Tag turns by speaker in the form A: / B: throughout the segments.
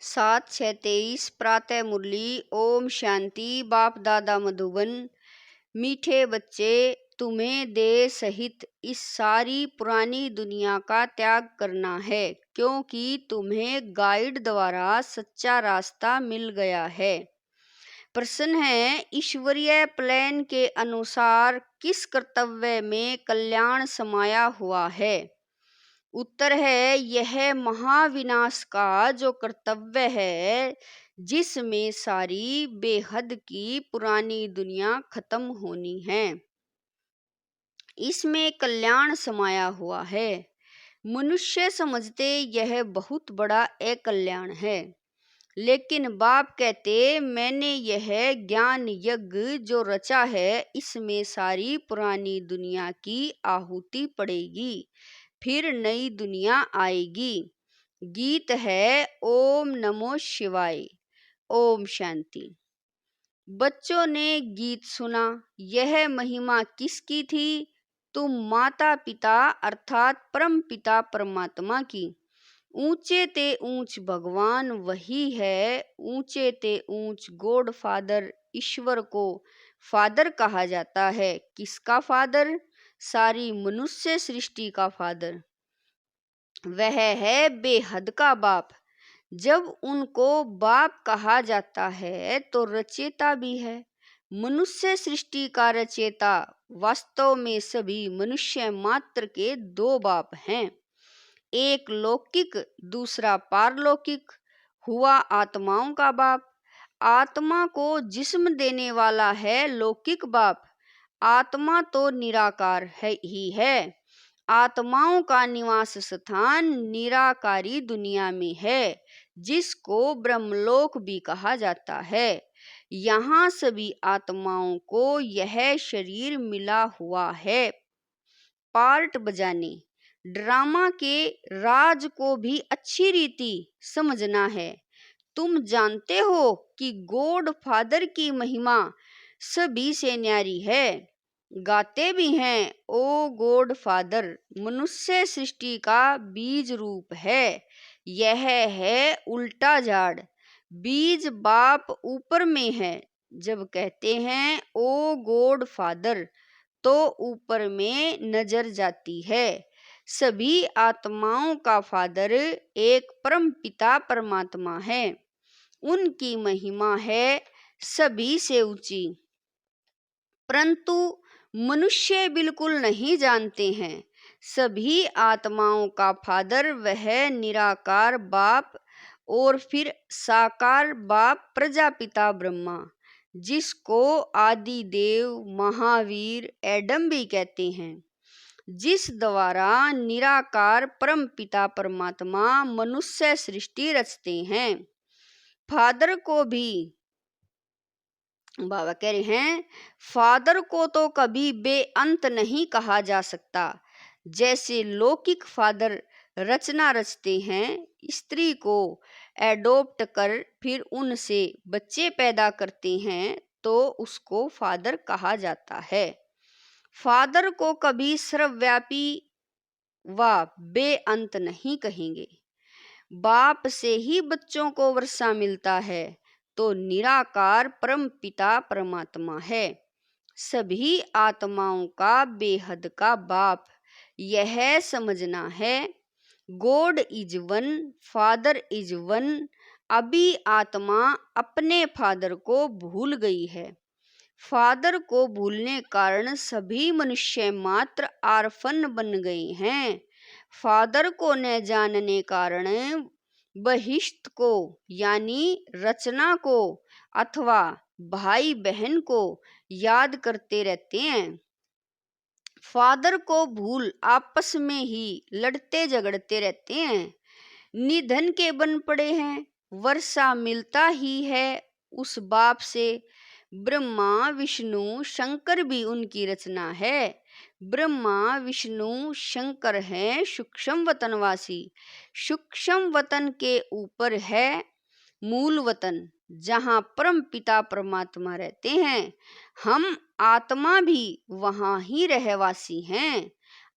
A: 7-6-23 प्रातः मुरली। ओम शांति। बाप दादा मधुबन। मीठे बच्चे, तुम्हें देह सहित इस सारी पुरानी दुनिया का त्याग करना है, क्योंकि तुम्हें गाइड द्वारा सच्चा रास्ता मिल गया है। प्रश्न है, ईश्वरीय प्लान के अनुसार किस कर्तव्य में कल्याण समाया हुआ है? उत्तर है, यह महाविनाश का जो कर्तव्य है, जिसमें सारी बेहद की पुरानी दुनिया खत्म होनी है, इसमें कल्याण समाया हुआ है। मनुष्य समझते यह बहुत बड़ा अकल्याण है, लेकिन बाप कहते मैंने यह ज्ञान यज्ञ जो रचा है, इसमें सारी पुरानी दुनिया की आहुति पड़ेगी, फिर नई दुनिया आएगी। गीत है ओम नमो शिवाय। ओम शांति। बच्चों ने गीत सुना। यह महिमा किसकी थी? तुम माता पिता अर्थात परम पिता परमात्मा की। ऊंचे ते ऊंच भगवान वही है, ऊंचे ते ऊंच गॉड फादर ईश्वर को फादर कहा जाता है। किसका फादर? सारी मनुष्य सृष्टि का फादर। वह है बेहद का बाप। जब उनको बाप कहा जाता है तो रचेता भी है। मनुष्य सृष्टि का रचेता वास्तव में सभी मनुष्य मात्र के दो बाप हैं, एक लौकिक दूसरा पारलौकिक। हुआ आत्माओं का बाप। आत्मा को जिस्म देने वाला है लौकिक बाप। आत्मा तो निराकार ही है। आत्माओं का निवास स्थान निराकारी दुनिया में है, जिसको ब्रह्मलोक भी कहा जाता है। यहाँ सभी आत्माओं को यह शरीर मिला हुआ है पार्ट बजाने। ड्रामा के राज को भी अच्छी रीति समझना है। तुम जानते हो कि गॉड फादर की महिमा सभी से न्यारी है। गाते भी हैं, ओ गॉड फादर मनुष्य सृष्टि का बीज रूप है। यह है उल्टा झाड़। बीज बाप ऊपर में है। जब कहते हैं ओ गॉड फादर, तो ऊपर में नजर जाती है। सभी आत्माओं का फादर एक परम पिता परमात्मा है। उनकी महिमा है सभी से ऊंची, परंतु मनुष्य बिल्कुल नहीं जानते हैं। सभी आत्माओं का फादर वह निराकार बाप और फिर साकार बाप प्रजापिता ब्रह्मा, जिसको आदि देव महावीर एडम भी कहते हैं, जिस द्वारा निराकार परम पिता परमात्मा मनुष्य सृष्टि रचते हैं। फादर को भी बाबा कह रहे हैं, फादर को तो कभी बेअंत नहीं कहा जा सकता। जैसे लौकिक फादर रचना रचते हैं, स्त्री को एडॉप्ट कर फिर उनसे बच्चे पैदा करते हैं, तो उसको फादर कहा जाता है। फादर को कभी सर्वव्यापी व बेअंत नहीं कहेंगे। बाप से ही बच्चों को वर्षा मिलता है, तो निराकार परम पिता परमात्मा है, सभी आत्माओं का बेहद का बाप। यह समझना है, God is one, father is one. अभी आत्मा अपने फादर को भूल गई है। फादर को भूलने कारण सभी मनुष्य मात्र आर्फन बन गए हैं। फादर को न जानने कारण बहिष्ठ को यानी रचना को अथवा भाई बहन को याद करते रहते हैं। फादर को भूल आपस में ही लड़ते झगड़ते रहते हैं। निधन के बन पड़े हैं। वर्षा मिलता ही है उस बाप से। ब्रह्मा विष्णु शंकर भी उनकी रचना है। ब्रह्मा विष्णु शंकर हैं सूक्ष्म वतनवासी। सूक्ष्म वतन के ऊपर है मूल वतन, जहाँ परम पिता परमात्मा रहते हैं। हम आत्मा भी वहाँ ही रहवासी हैं।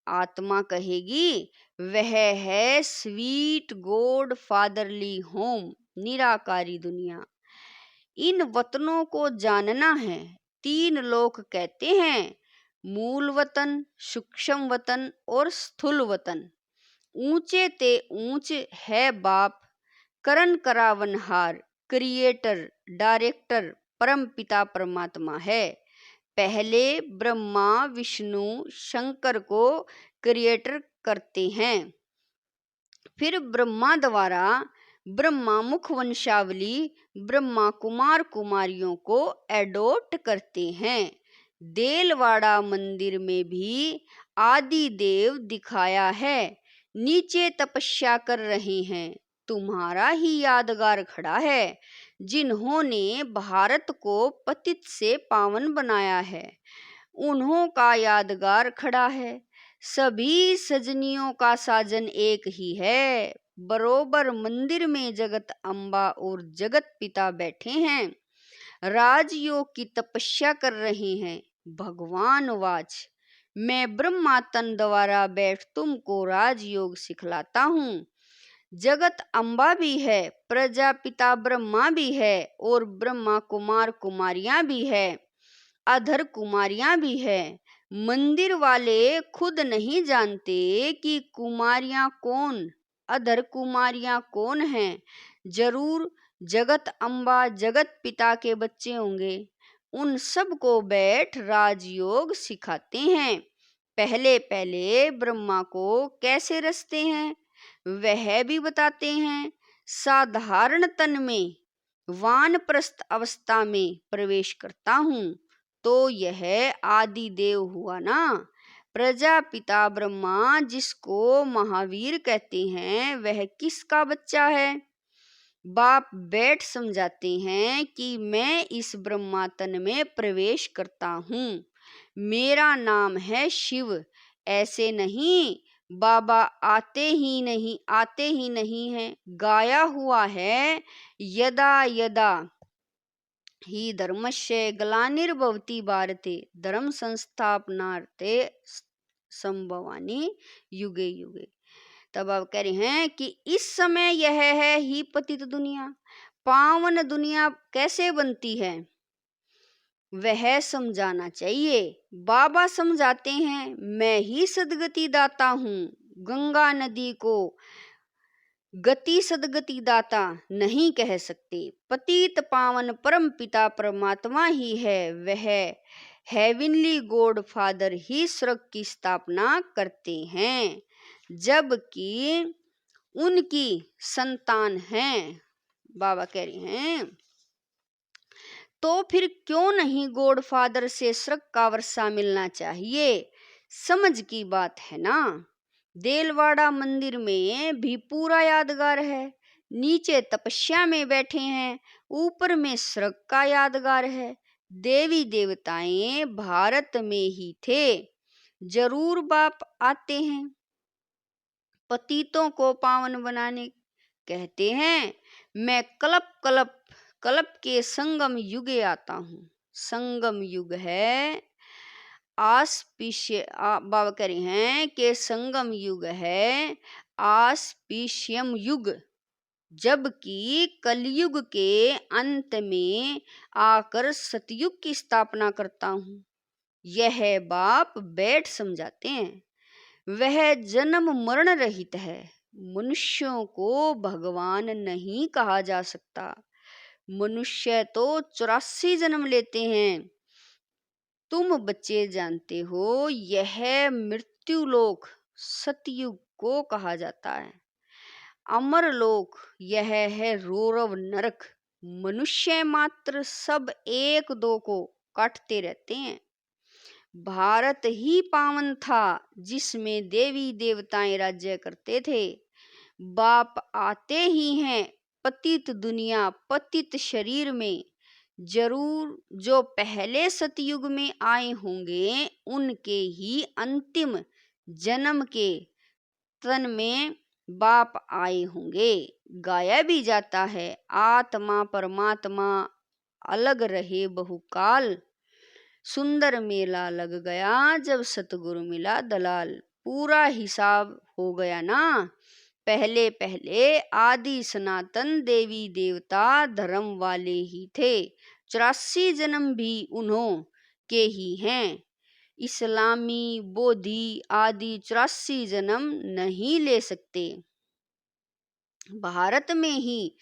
A: आत्मा कहेगी वह है स्वीट गॉड फादरली होम। निराकारी दुनिया। इन वतनों को जानना है। 3 लोक कहते हैं, मूल वतन, सूक्ष्म वतन और स्थूल वतन। ऊंचे ते ऊंच है बाप, करन करावनहार, क्रिएटर, डायरेक्टर, परम पिता परमात्मा है। पहले ब्रह्मा विष्णु शंकर को क्रिएटर करते हैं, फिर ब्रह्मा द्वारा ब्रह्मा मुख वंशावली ब्रह्मा कुमार कुमारियों को एडोप्ट करते हैं। देलवाड़ा मंदिर में भी आदि देव दिखाया है, नीचे तपस्या कर रहे हैं। तुम्हारा ही यादगार खड़ा है, जिन्होंने भारत को पतित से पावन बनाया है, उन्हों का यादगार खड़ा है। सभी सजनियों का साजन एक ही है, बरोबर मंदिर में जगत अम्बा और जगत पिता बैठे हैं, राजयोग की तपस्या कर रहे हैं। भगवान वाच, मैं ब्रह्मा तन द्वारा बैठ तुमको राजयोग सिखलाता हूँ। जगत अम्बा भी है, प्रजापिता ब्रह्मा भी है और ब्रह्मा कुमार कुमारियां भी है, अधर कुमारियां भी है। मंदिर वाले खुद नहीं जानते कि कुमारियां कौन, अधर कुमारियां कौन हैं। जरूर जगत अम्बा जगत पिता के बच्चे होंगे। उन सब को बैठ राजयोग सिखाते हैं। पहले पहले ब्रह्मा को कैसे रचते हैं वह भी बताते हैं। साधारण तन में वानप्रस्थ अवस्था में प्रवेश करता हूँ तो यह आदि देव हुआ ना। प्रजापिता ब्रह्मा जिसको महावीर कहते हैं वह किसका बच्चा है। बाप बैठ समझाते हैं कि मैं इस ब्रह्मा तन में प्रवेश करता हूँ, मेरा नाम है शिव। ऐसे नहीं बाबा आते ही नहीं है, गाया हुआ है, यदा यदा ही धर्मस्य ग्लानिर्भवति भारते धर्म संस्थापनार्थे संभवानि युगे युगे। तब आप कह रहे हैं कि इस समय यह है ही पतित दुनिया। पावन दुनिया कैसे बनती है वह समझाना चाहिए। बाबा समझाते हैं, मैं ही सदगति दाता हूँ। गंगा नदी को गति सदगति दाता नहीं कह सकते। पतित पावन परम पिता परमात्मा ही है, वह हेवनली गॉड फादर ही स्वर्ग की स्थापना करते हैं, जबकि उनकी संतान हैं। बाबा कह रहे हैं तो फिर क्यों नहीं गॉड फादर से स्वर्ग का वर्षा मिलना चाहिए। समझ की बात है ना। देलवाड़ा मंदिर में भी पूरा यादगार है, नीचे तपस्या में बैठे हैं, ऊपर में स्वर्ग का यादगार है। देवी देवताएं भारत में ही थे। जरूर बाप आते हैं पतितों को पावन बनाने। कहते हैं मैं कल्प के संगम युगे आता हूँ। संगम युग है बाबा कह रहे हैं कि संगम युग है आस्पिशियम युग, जबकि कलयुग के अंत में आकर सतयुग की स्थापना करता हूँ। यह बाप बैठ समझाते हैं। वह जन्म मरण रहित है। मनुष्यों को भगवान नहीं कहा जा सकता। मनुष्य तो 84 जन्म लेते हैं। तुम बच्चे जानते हो यह मृत्युलोक सतयुग को कहा जाता है। अमरलोक यह है रौरव नरक। मनुष्य मात्र सब एक दो को काटते रहते हैं। भारत ही पावन था जिसमें देवी देवताएं राज्य करते थे। बाप आते ही हैं पतित दुनिया पतित शरीर में। जरूर जो पहले सतयुग में आए होंगे उनके ही अंतिम जन्म के तन में बाप आए होंगे। गाया भी जाता है, आत्मा परमात्मा अलग रहे बहुकाल, सुंदर मेला लग गया जब सतगुरु मिला दलाल। पूरा हिसाब हो गया ना। पहले पहले आदि सनातन देवी देवता धर्म वाले ही थे। 84 जन्म भी उन्हों के ही हैं। इस्लामी बोधि आदि 84 जन्म नहीं ले सकते। भारत में ही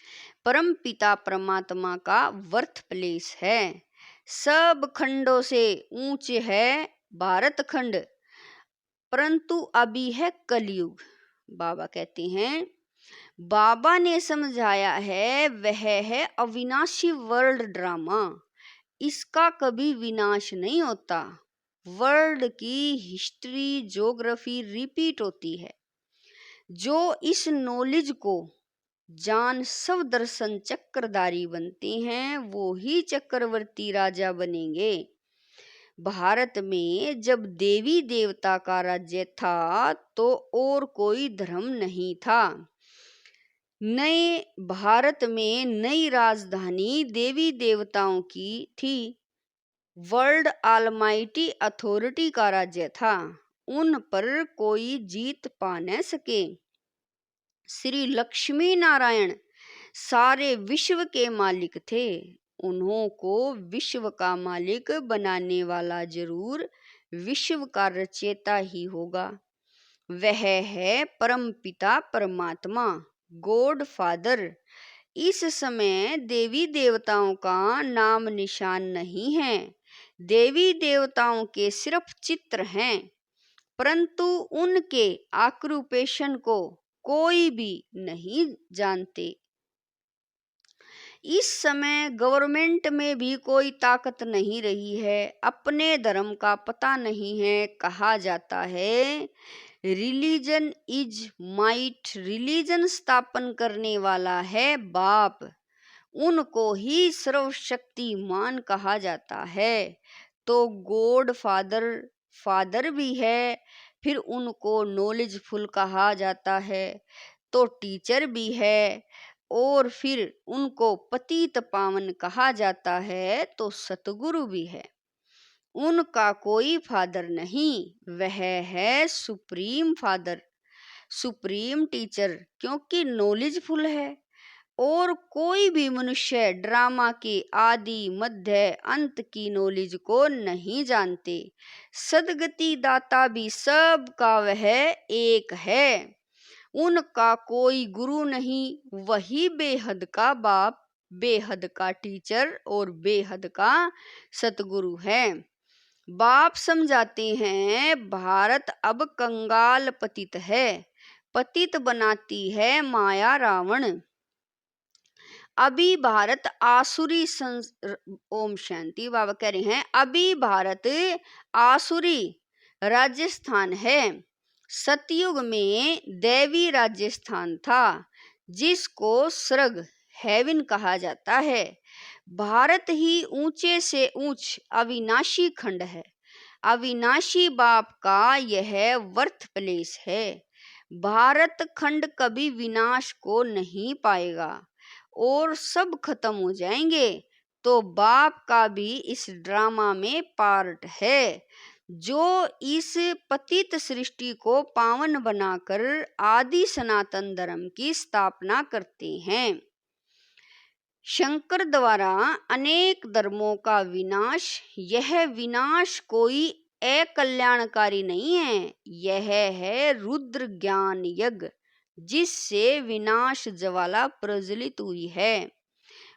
A: परम पिता परमात्मा का बर्थ प्लेस है। सब खंडों से ऊंचे है भारत खंड, परंतु अभी है कलयुग। बाबा कहते हैं, बाबा ने समझाया है वह है अविनाशी वर्ल्ड ड्रामा। इसका कभी विनाश नहीं होता। वर्ल्ड की हिस्ट्री ज्योग्राफी रिपीट होती है। जो इस नॉलेज को जान सब दर्शन चक्रधारी बनते हैं वो ही चक्रवर्ती राजा बनेंगे। भारत में जब देवी देवता का राज्य था तो और कोई धर्म नहीं था। नए भारत में नई राजधानी देवी देवताओं की थी। वर्ल्ड ऑलमाइटी अथॉरिटी का राज्य था। उन पर कोई जीत पा न सके। श्री लक्ष्मी नारायण सारे विश्व के मालिक थे। उन्हों को विश्व का मालिक बनाने वाला जरूर विश्व का रचयिता ही होगा। वह है परम पिता परमात्मा, गॉड फादर। इस समय देवी देवताओं का नाम निशान नहीं है। देवी देवताओं के सिर्फ चित्र हैं, परंतु उनके ऑक्यूपेशन को कोई भी नहीं जानते। इस समय गवर्नमेंट में भी कोई ताकत नहीं रही है। अपने धर्म का पता नहीं है। कहा जाता है रिलीजन इज माइट। रिलीजन स्थापन करने वाला है बाप। उनको ही सर्वशक्तिमान कहा जाता है। तो गॉड फादर फादर भी है, फिर उनको नॉलेजफुल कहा जाता है, तो टीचर भी है, और फिर उनको पतित पावन कहा जाता है, तो सतगुरु भी है। उनका कोई फादर नहीं, वह है सुप्रीम फादर, सुप्रीम टीचर, क्योंकि नॉलेजफुल है। और कोई भी मनुष्य ड्रामा के आदि मध्य अंत की नॉलेज को नहीं जानते। सदगति दाता भी सबका वह एक है। उनका कोई गुरु नहीं, वही बेहद का बाप, बेहद का टीचर और बेहद का सतगुरु है। बाप समझाते हैं भारत अब कंगाल पतित है। पतित बनाती है माया रावण। अभी भारत आसुरी ओम शांति। बाबा कह रहे हैं अभी भारत आसुरी राजस्थान है। सतयुग में दैवी राजस्थान था, जिसको स्वर्ग हेवन कहा जाता है। भारत ही ऊंचे से ऊंच अविनाशी खंड है। अविनाशी बाप का यह बर्थ प्लेस है। भारत खंड कभी विनाश को नहीं पाएगा और सब खत्म हो जाएंगे। तो बाप का भी इस ड्रामा में पार्ट है, जो इस पतित सृष्टि को पावन बनाकर आदि सनातन धर्म की स्थापना करते हैं। शंकर द्वारा अनेक धर्मों का विनाश, यह विनाश कोई अकल्याणकारी नहीं है। यह है रुद्र ज्ञान यज्ञ, जिससे विनाश ज्वाला प्रज्वलित हुई है।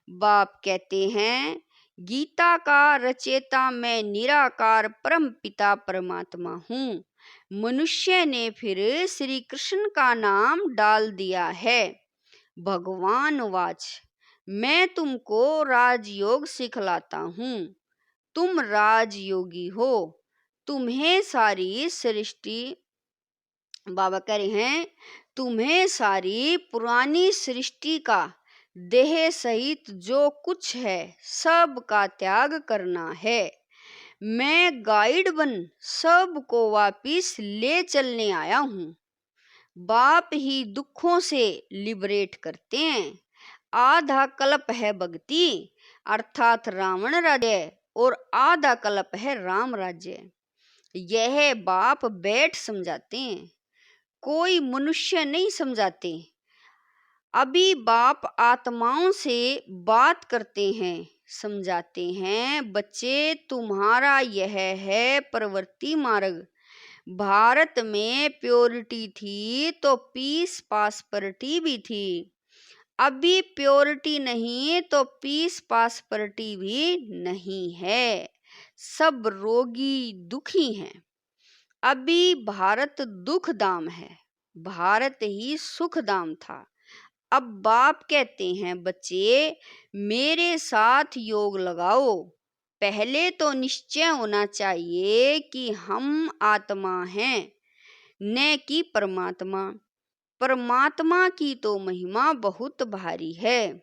A: बाप कहते हैं गीता का रचयिता मैं निराकार परम पिता परमात्मा हूँ। मनुष्य ने फिर श्री कृष्ण का नाम डाल दिया है। भगवान वाच मैं तुमको राजयोग सिखलाता हूँ। तुम राजयोगी हो। तुम्हें सारी सृष्टि, बाबा कह रहे हैं तुम्हें सारी पुरानी सृष्टि का देह सहित जो कुछ है सब का त्याग करना है। मैं गाइड बन सबको वापिस ले चलने आया हूँ। बाप ही दुखों से लिबरेट करते हैं। आधा कल्प है भक्ति अर्थात रावण राज्य, और आधा कल्प है राम राज्य। यह बाप बैठ समझाते हैं। कोई मनुष्य नहीं समझाते। अभी बाप आत्माओं से बात करते हैं, समझाते हैं, बच्चे तुम्हारा यह है प्रवृत्ति मार्ग। भारत में प्योरिटी थी तो पीस पासपर्टी भी थी। अभी प्योरिटी नहीं तो पीस पासपर्टी भी नहीं है। सब रोगी दुखी हैं। अभी भारत दुख धाम है, भारत ही सुख धाम था। अब बाप कहते हैं, बच्चे मेरे साथ योग लगाओ। पहले तो निश्चय होना चाहिए कि हम आत्मा हैं, न कि परमात्मा। परमात्मा की तो महिमा बहुत भारी है।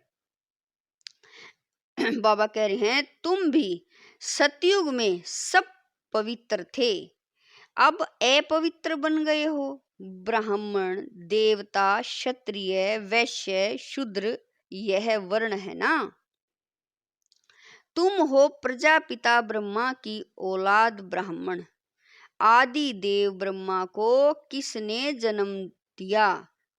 A: बाबा कह रहे हैं, तुम भी सतयुग में सब पवित्र थे, अब अपवित्र बन गए हो। ब्राह्मण, देवता, क्षत्रिय, वैश्य, शूद्र, यह वर्ण है ना। तुम हो प्रजापिता ब्रह्मा की औलाद ब्राह्मण। आदि देव ब्रह्मा को किसने जन्म दिया?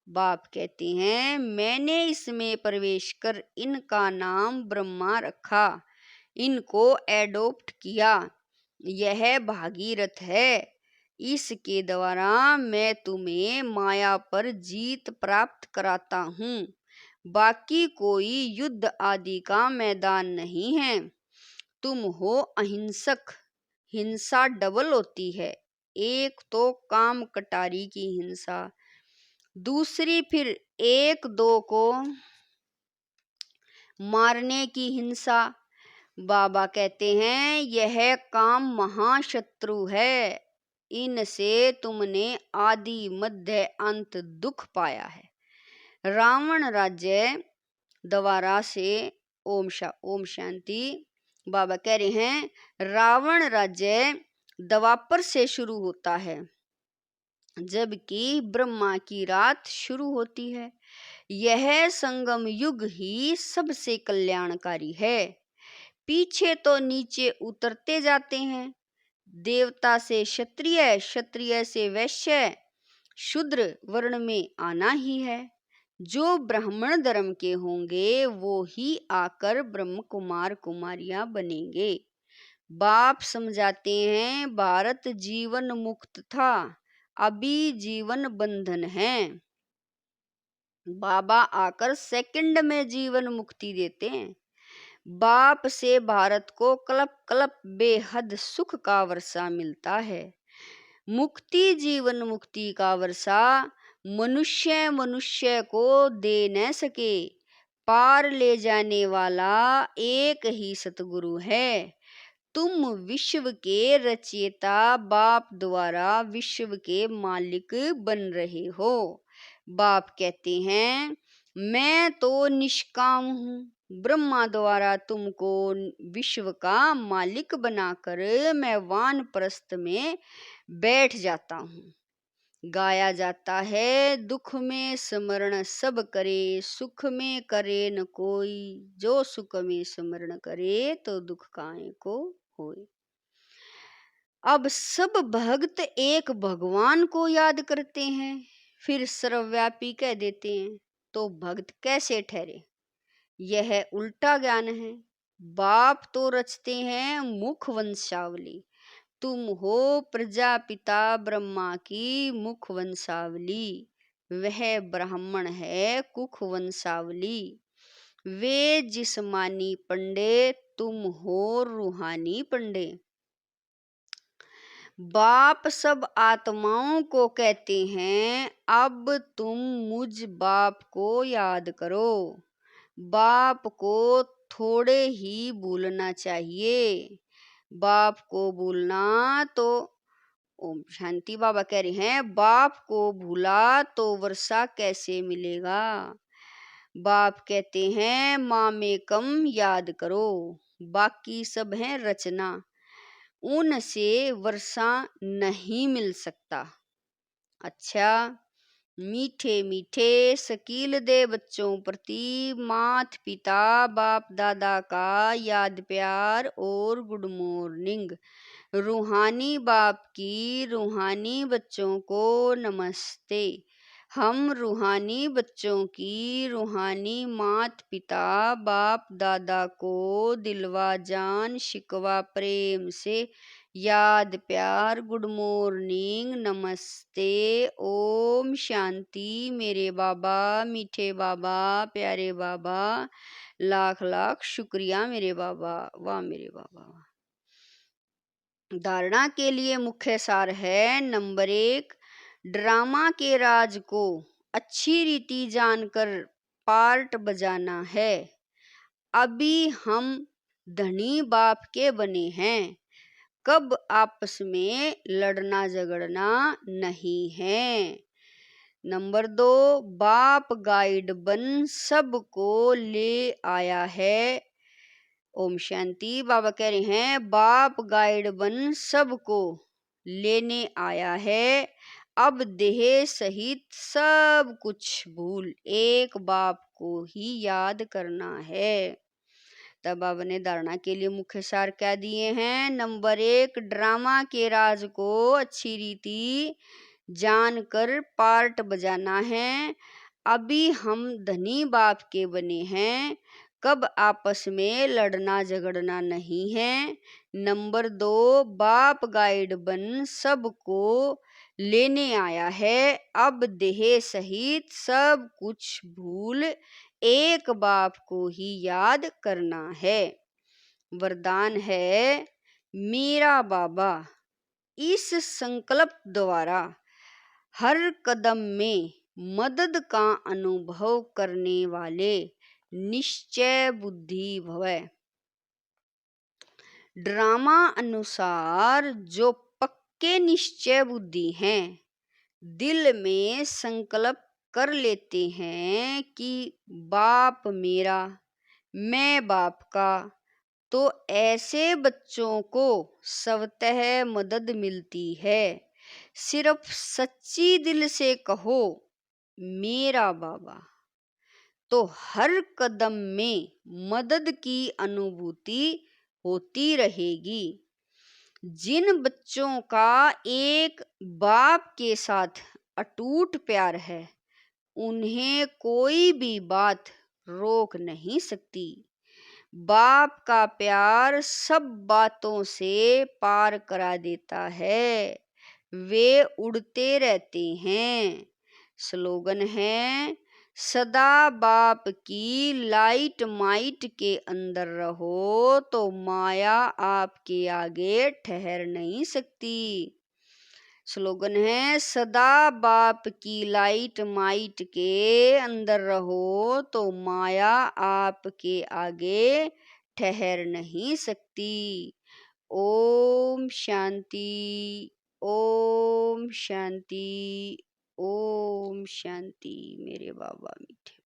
A: बाप कहते हैं, मैंने इसमें प्रवेश कर इनका नाम ब्रह्मा रखा, इनको एडॉप्ट किया। यह भागीरथ है, इसके द्वारा मैं तुम्हें माया पर जीत प्राप्त कराता हूँ। बाकी कोई युद्ध आदि का मैदान नहीं है। तुम हो अहिंसक। हिंसा डबल होती है, एक तो काम कटारी की हिंसा, दूसरी फिर एक दो को मारने की हिंसा। बाबा कहते हैं, यह काम महाशत्रु है, इनसे तुमने आदि मध्य अंत दुख पाया है। रावण राज्य द्वारा से ओम शांति। बाबा कह रहे हैं, रावण राज्य द्वापर से शुरू होता है, जबकि ब्रह्मा की रात शुरू होती है। यह संगम युग ही सबसे कल्याणकारी है। पीछे तो नीचे उतरते जाते हैं, देवता से क्षत्रिय, क्षत्रिय से वैश्य, शूद्र वर्ण में आना ही है। जो ब्राह्मण धर्म के होंगे वो ही आकर ब्रह्म कुमार कुमारियां बनेंगे। बाप समझाते हैं, भारत जीवन मुक्त था, अभी जीवन बंधन है। बाबा आकर सेकंड में जीवन मुक्ति देते हैं। बाप से भारत को कल्प कल्प बेहद सुख का वर्षा मिलता है। मुक्ति जीवन मुक्ति का वर्षा मनुष्य मनुष्य को दे न सके। पार ले जाने वाला एक ही सतगुरु है। तुम विश्व के रचयिता, बाप द्वारा विश्व के मालिक बन रहे हो। बाप कहते हैं, मैं तो निष्काम हूँ, ब्रह्मा द्वारा तुमको विश्व का मालिक बनाकर मैं वानप्रस्थ में बैठ जाता हूँ। गाया जाता है, दुख में स्मरण सब करे, सुख में करे न कोई, जो सुख में स्मरण करे तो दुख काहे को होए। अब सब भक्त एक भगवान को याद करते हैं, फिर सर्वव्यापी कह देते हैं, तो भक्त कैसे ठहरे? यह उल्टा ज्ञान है। बाप तो रचते हैं मुख वंशावली, तुम हो प्रजापिता ब्रह्मा की मुख वंशावली, वह ब्राह्मण है कुख वंशावली। वे जिस्मानी पंडे, तुम हो रूहानी पंडे। बाप सब आत्माओं को कहते हैं, अब तुम मुझ बाप को याद करो। बाप को थोड़े ही भूलना चाहिए। बाप को भूलना तो ओम शांति। बाबा कह रहे हैं, बाप को भूला तो वर्षा कैसे मिलेगा? बाप कहते हैं, माँ में कम याद करो, बाकी सब है रचना, उनसे वर्षा नहीं मिल सकता। अच्छा, मीठे मीठे शकील दे बच्चों प्रति मात पिता बाप दादा का याद प्यार और गुड मॉर्निंग। रूहानी बाप की रूहानी बच्चों को नमस्ते। हम रूहानी बच्चों की रूहानी मात पिता बाप दादा को दिलवा जान शिकवा प्रेम से याद प्यार गुड मॉर्निंग नमस्ते ओम शांति। मेरे बाबा मीठे बाबा प्यारे बाबा लाख लाख शुक्रिया मेरे बाबा। वाह मेरे बाबा। धारणा के लिए मुख्य सार है। नंबर 1, ड्रामा के राज को अच्छी रीति जानकर पार्ट बजाना है। अभी हम धनी बाप के बने हैं, कब आपस में लड़ना झगड़ना नहीं है। नंबर 2, बाप गाइड बन सबको ले आया है। ओम शांति। बाबा कह रहे हैं बाप गाइड बन सबको लेने आया है। अब देह सहित सब कुछ भूल एक बाप को ही याद करना है। तब बाबा ने धारणा के लिए मुख्य सार क्या दिए हैं। नंबर 1, ड्रामा के राज को अच्छी रीति जानकर पार्ट बजाना है। अभी हम धनी बाप के बने हैं, कब आपस में लड़ना झगड़ना नहीं है। नंबर 2, बाप गाइड बन सबको लेने आया है। अब देह सहित सब कुछ भूल एक बाप को ही याद करना है। वरदान है मेरा बाबा। इस संकल्प द्वारा हर कदम में मदद का अनुभव करने वाले निश्चय बुद्धि भवै। ड्रामा अनुसार जो पक्के निश्चय बुद्धि हैं, दिल में संकल्प कर लेते हैं कि बाप मेरा मैं बाप का, तो ऐसे बच्चों को स्वतः मदद मिलती है। सिर्फ सच्ची दिल से कहो मेरा बाबा, तो हर कदम में मदद की अनुभूति होती रहेगी। जिन बच्चों का एक बाप के साथ अटूट प्यार है, उन्हें कोई भी बात रोक नहीं सकती। बाप का प्यार सब बातों से पार करा देता है। वे उड़ते रहते हैं। स्लोगन है सदा बाप की लाइट माइट के अंदर रहो, तो माया आपके आगे ठहर नहीं सकती। स्लोगन है सदा बाप की लाइट माइट के अंदर रहो, तो माया आपके आगे ठहर नहीं सकती। ओम शांति ओम शांति ओम शांति मेरे बाबा मीठे।